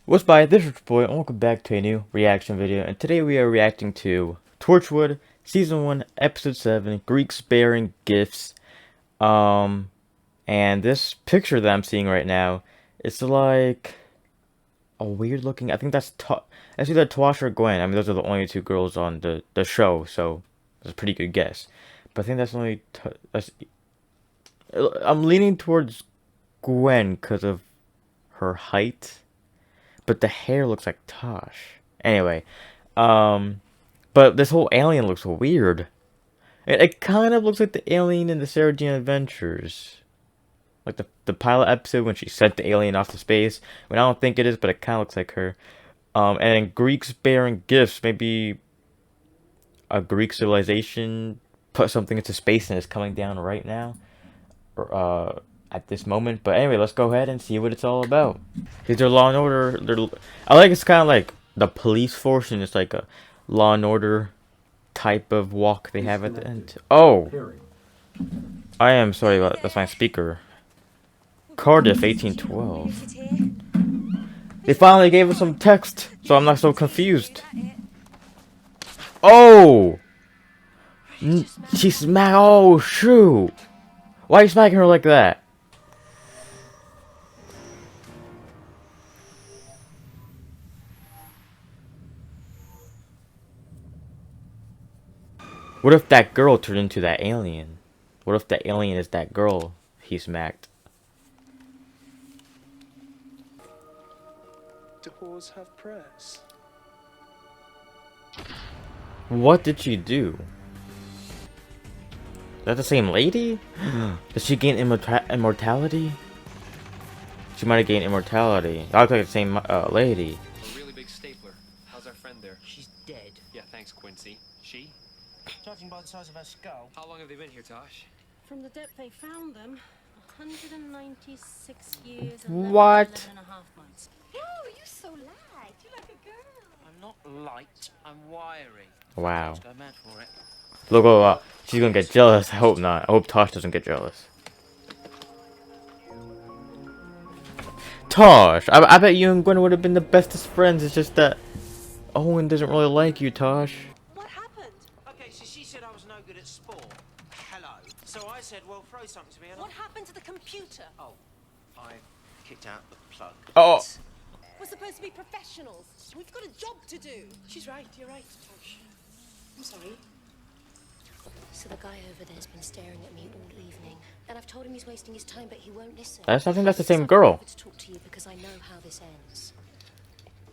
What's by this is boy and welcome back to a new reaction video, and today we are reacting to Torchwood Season 1 Episode 7 Greeks Bearing Gifts. And this picture that I'm seeing right now, it's like a weird looking, I think that's either Tosh or Gwen. I mean, those are the only two girls on the show, so that's a pretty good guess. But I think that's only I'm leaning towards Gwen because of her height. But the hair looks like Tosh. Anyway, but this whole alien looks weird. It kind of looks like the alien in the Sarah Jane Adventures. Like the pilot episode when she sent the alien off to space. I mean, I don't think it is, but it kind of looks like her. And Greeks bearing gifts. Maybe a Greek civilization put something into space and it's coming down right now. Or, at this moment. But anyway, let's go ahead and see what it's all about. These are Law and Order. I like it's kind of like the police force, and it's like a Law and Order type of walk they have at the end. Oh, I am sorry about that's my speaker. Cardiff 1812. They finally gave us some text, so I'm not so confused. Oh, she smacked. Oh shoot! Why are you smacking her like that? What if that girl turned into that alien? What if the alien is that girl he smacked? Doors have prayers. What did she do? Is that the same lady? Does she gain immortality? She might have gained immortality. That looks like the same lady. A really big stapler. How's our friend there? She's dead. Yeah, thanks, Quincy. She? Judging by the size of her skull. How long have they been here, Tosh? From the depth they found them, 196 years What? and 11 and a half months. Oh, you're so light. You're like a girl. I'm not light, I'm wiry. Wow. Let's go mad for it. Look, look, she's gonna get jealous. I hope not. I hope Tosh doesn't get jealous. Tosh! I bet you and Gwen would have been the bestest friends. It's just that Owen doesn't really like you, Tosh. What happened? Okay, so she said I was no good at sport. Hello. So I said, well, throw something to me and What happened to the computer? Oh, I kicked out the plug. Oh! We're supposed to be professionals. We've got a job to do. She's right, you're right, Tosh. I'm sorry. So the guy over there's been staring at me all evening, and I've told him he's wasting his time, but he won't listen. I think that's the same So I've girl. come over to talk to you because I know how this ends.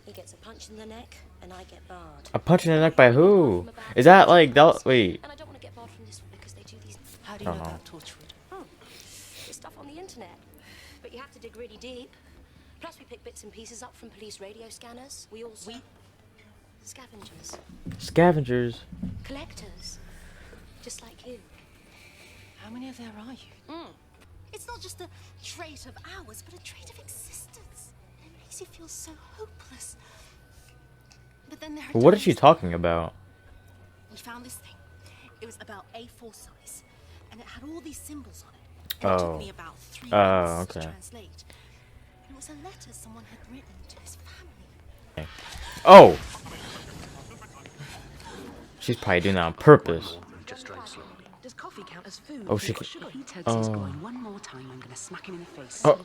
He gets a punch in the neck, and I get barred. A punch in the neck by who? Is that like that? Wait. And I don't want to get barred from this one because they do these. How do you know Uh-huh. about Torchwood? Oh, there's stuff on the internet, but you have to dig really deep. Plus, we pick bits and pieces up from police radio scanners. We also scavengers, Scavengers. collectors, just like you. How many of there are you? It's not just a trait of ours, but a trait of existence. It makes you feel so hopeless. But then there are What is she times talking about? we found this thing. It was about A4 size, and it had all these symbols on it. And it Oh. took me about 3 Oh, months to okay. translate. It was a letter someone had written to his family. Oh! She's probably doing that on purpose. Just drink slowly. Does coffee count as food? Oh, she If can, he tells his going one more time, I'm gonna smack him in the face. oh,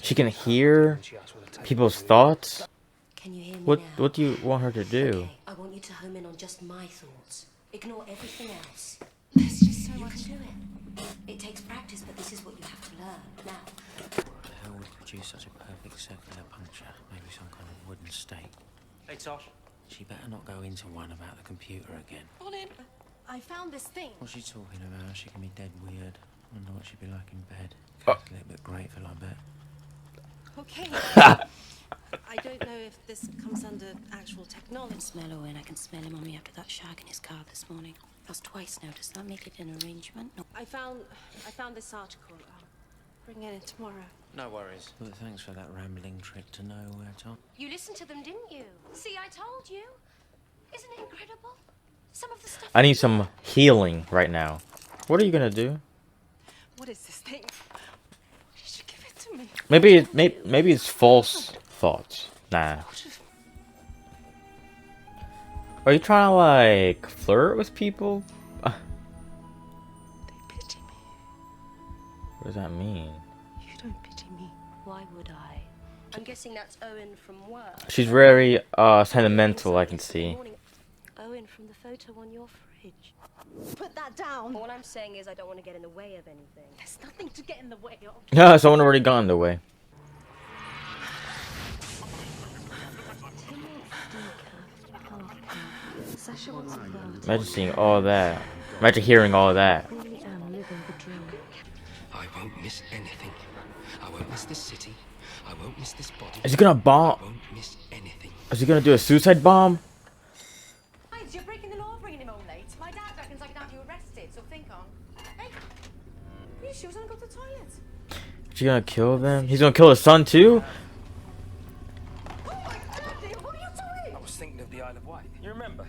she can hear people's thoughts? Can you hear me What now? do you want her to do? Okay, I want you to home in on just my thoughts. Ignore everything else. There's just so You much. can do it. It takes practice, but this is what you have to learn. Now, What the hell would produce such a perfect circular puncture? Maybe some kind of wooden stake. Hey, Tosh. She better not go into one about the computer again. On in. I found this thing. What's she talking about? She can be dead weird. Wonder what she'd be like in bed. Oh. A little bit grateful, I bet. Okay. I don't know if this comes under actual technology. smell Owen. I can smell him on me after that shag in his car this morning. That's twice now. Does that make it an arrangement? No. I found this article. I'll bring it in tomorrow. No worries. Well, thanks for that rambling trip to nowhere, Tom. You listened to them, didn't you? See, I told you. Isn't it incredible? Some of the stuff. I need some healing right now. What are you gonna do? What is this thing? You should give it to me. Maybe it's false thoughts. Nah. Are you trying to like flirt with people? They pity me. What does that mean? You don't pity me. Why would I? I'm guessing that's Owen from work. She's very sentimental, I can see. Owen from the photo on your fridge. Put that down. All I'm saying is I don't want to get in the way of anything. There's nothing to get in the way of. Yeah, someone already got in the way. Sasha wants a flirt. Imagine seeing all that. Imagine hearing all that. Really am living the dream. I won't miss anything. I won't miss this city. I won't miss this body. Is he gonna bomb? I won't miss anything. Is he gonna do a suicide bomb? Guys, you're breaking the law bringing him home late. My dad reckons I can have you arrested, so think on. Hey, you sure gonna go to the toilet? Is he gonna kill them? He's gonna kill his son too? Oh my god, what are you doing? I was thinking of the Isle of Wight. You remember?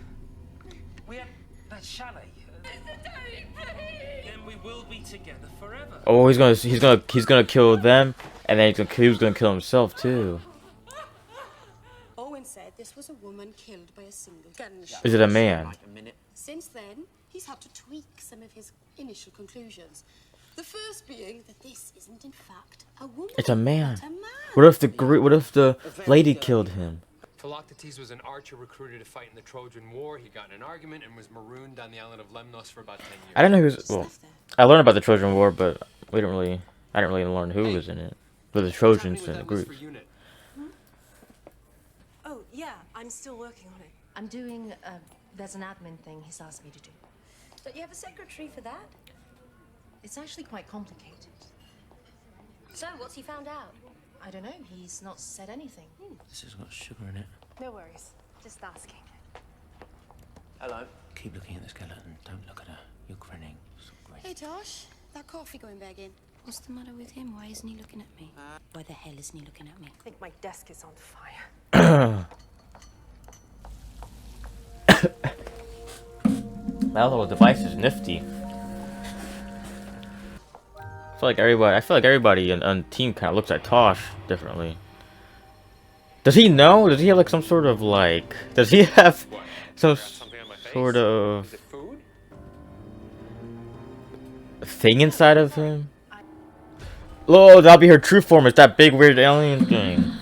We had that chalet. Mr. Daddy, please! Then we will be together forever. Oh, he's gonna kill them, and then he was gonna kill himself too. Owen said this was a woman killed by a single gunshot. Is it a man? Since then, he's had to tweak some of his initial conclusions. The first being that this isn't in fact a woman. It's a man. But a man. What if the lady killed him? Philoctetes was an archer recruited to fight in the Trojan War. He got in an argument and was marooned on the island of Lemnos for about 10 years. I didn't know he was. Well, I learned about the Trojan War, but I didn't really learn who was in it. But the Trojans in the group. Oh, yeah, I'm still working on it. I'm doing, there's an admin thing he's asked me to do. Don't you have a secretary for that? It's actually quite complicated. So, what's he found out? I don't know, he's not said anything. This has got sugar in it. No worries, just asking. Hello. Keep looking at the skeleton. Don't look at her. You're grinning. It's great. Hey, Tosh, that coffee going back in. What's the matter with him? Why isn't he looking at me? Why the hell isn't he looking at me? I think my desk is on fire. That little device is nifty. I feel like everybody on the team kind of looks at Tosh differently. Does he know? Does he have like some sort of like? Does he have some sort of thing inside of him? Oh, that'll be her true form. It's that big weird alien thing.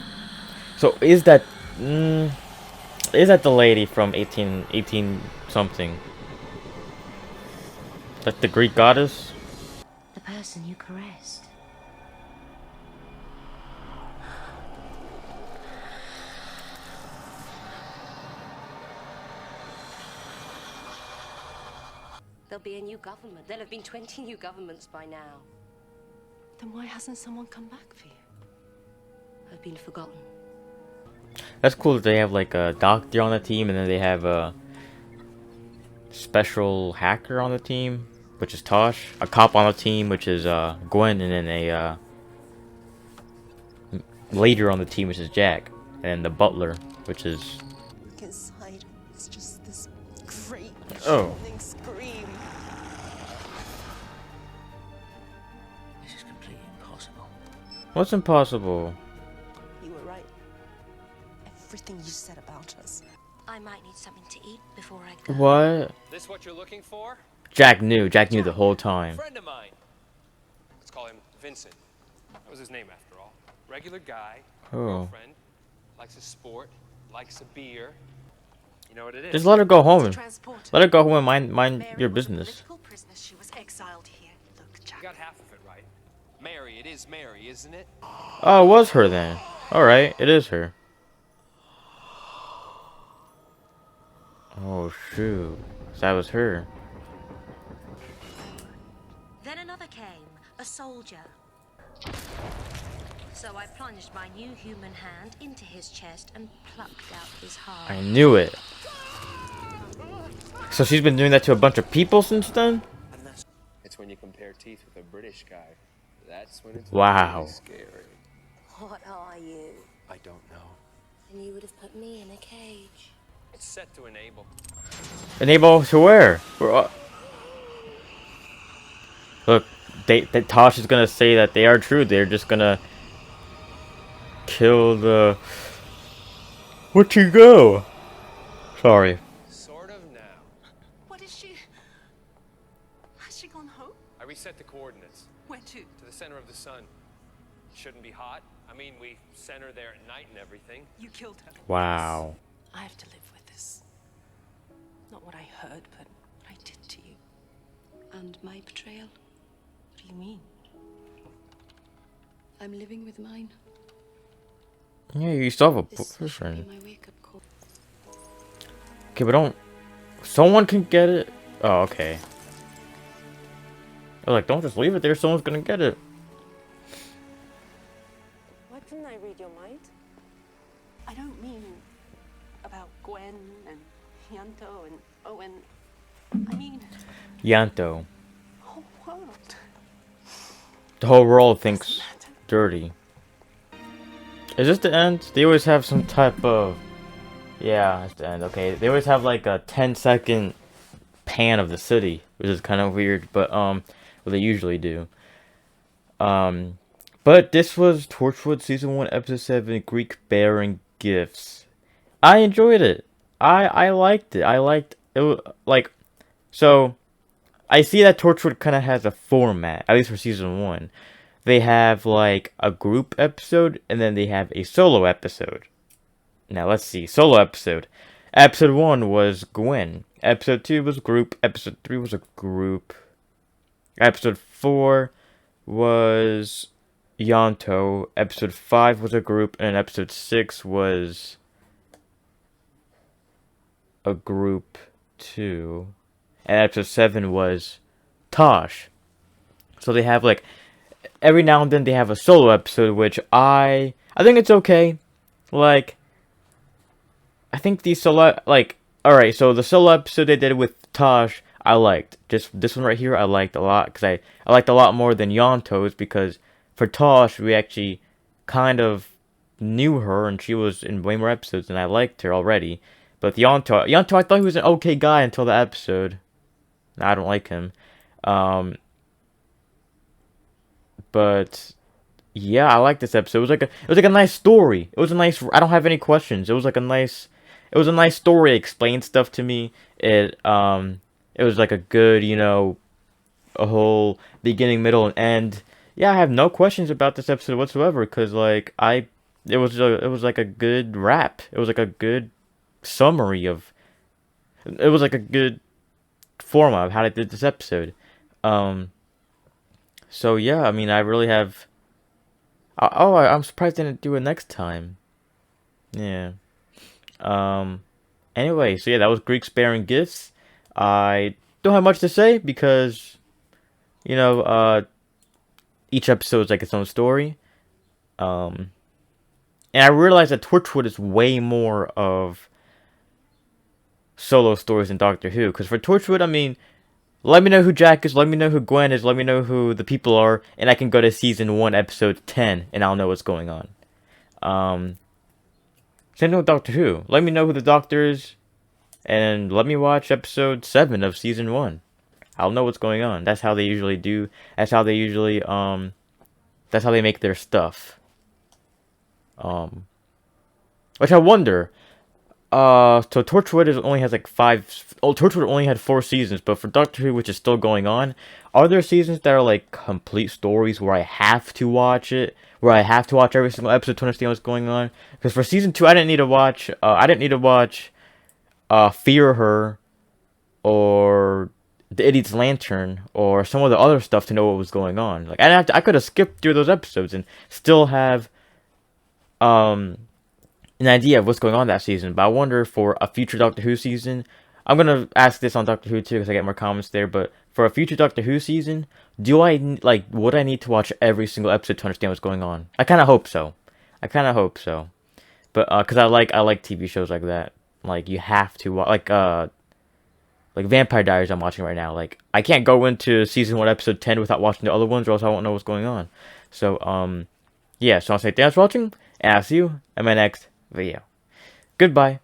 So is that the lady from 18 something? That's the Greek goddess? The person you caressed. There'll be a new government. There'll have been 20 new governments by now. Then why hasn't someone come back for you? I've been forgotten. That's cool that they have like a doctor on the team, and then they have a special hacker on the team, which is Tosh, a cop on the team, which is Gwen, and then a later on the team, which is Jack, and the butler, which is Look inside. It's just this great Oh. scream. This is completely impossible. What's impossible? You were right. Everything you said about us. I might need something to eat before I go. What? This what you're looking for? Jack knew the whole time. Friend of mine. Let's call him Vincent. That was his name after all. Regular guy, Oh. girlfriend, likes a sport, likes a beer. You know what it is? Just let her go home. Transporter. Let her go home and mind Mary your was a business. political prisoner. She was exiled here. Look, You Jack. got half of it right. Mary, it is Mary, isn't it? Oh, it was her then. Alright, it is her. Oh, shoot. That was her. Then another came, a soldier. So I plunged my new human hand into his chest and plucked out his heart. I knew it. So she's been doing that to a bunch of people since then? It's when you compare teeth with a British guy. That's when it's Wow. really scary. What are you? I don't know. And you would have put me in a cage. It's set to enable. Enable to where? Look, Tosh is gonna say that they are true. They're just gonna kill the Where'd she go? Sorry. Sort of now. What is she? Has she gone home? I reset the coordinates Where to? to the center of the sun. Shouldn't be hot. I mean, we sent her there at night and everything. You killed her. Wow. I have to live with this. Not what I heard, but what I did to you. And my betrayal. What do you mean? I'm living with mine. Yeah, you still have a This should be boyfriend. my wake-up call. Okay, but don't... Someone can get it? Oh, okay. I was like, don't just leave it there, someone's gonna get it. Why couldn't I read your mind? I don't mean about Gwen and Yanto and Owen. I mean, Yanto. the whole world. The whole world thinks Doesn't matter. dirty. Is this the end? They always have some type of... Yeah, it's the end. Okay, they always have like a 10-second pan of the city, which is kind of weird, but well, they usually do. But this was Torchwood Season 1, Episode 7, Greek Bearing Gifts. I enjoyed it. I liked it. I liked it. Like, so I see that Torchwood kind of has a format, at least for Season 1. They have like a group episode, and then they have a solo episode. Now let's see. Solo episode. Episode 1 was Gwen. Episode 2 was group. Episode 3 was a group. Episode 4 was Yanto. Episode 5 was a group. And episode 6 was a group too. And episode 7 was Tosh. So they have like... Every now and then they have a solo episode, which I think it's okay. Like... I think these solo, like, alright, so the solo episode they did with Tosh, I liked. Just this one right here, I liked a lot, because I liked a lot more than Yanto's, because for Tosh, we actually kind of knew her, and she was in way more episodes, and I liked her already. But Yanto, I thought he was an okay guy until the episode. I don't like him. But... yeah, I like this episode. It was like a nice story. It was a nice... I don't have any questions. It was like a nice... It was a nice story. It explained stuff to me. It was like a good, you know, a whole beginning, middle, and end. Yeah, I have no questions about this episode whatsoever, because like it was like a good wrap. It was like a good summary of... It was like a good format of how they did this episode. So yeah, I mean, I really have... Oh, I'm surprised they didn't do it next time. Yeah. Anyway, so yeah, that was Greek Bearing Gifts. I don't have much to say because, you know, each episode is like its own story. And I realized that Torchwood is way more of solo stories than Doctor Who. Because for Torchwood, I mean... Let me know who Jack is, let me know who Gwen is, let me know who the people are, and I can go to Season 1, Episode 10, and I'll know what's going on. Same thing with Doctor Who. Let me know who the Doctor is, and let me watch Episode 7 of Season 1. I'll know what's going on. That's how they usually do. That's how they usually, that's how they make their stuff. Which I wonder... so Torchwood only has like 5... Oh, Torchwood only had 4 seasons, but for Doctor Who, which is still going on, are there seasons that are like complete stories where I have to watch it? Where I have to watch every single episode to understand what's going on? Because for Season 2, I didn't need to watch... Fear Her, or The Idiot's Lantern, or some of the other stuff to know what was going on. Like, I could have skipped through those episodes and still have... an idea of what's going on that season, but I wonder for a future Doctor Who season, I'm gonna ask this on Doctor Who too because I get more comments there, but for a future Doctor Who season, would I need to watch every single episode to understand what's going on? I kind of hope so. But because I like TV shows like that, like you have to watch, like Vampire Diaries I'm watching right now. Like I can't go into Season 1 Episode 10 without watching the other ones, or else I won't know what's going on. So yeah, so I'll say thanks for watching, and I'll see you in my next video. Goodbye.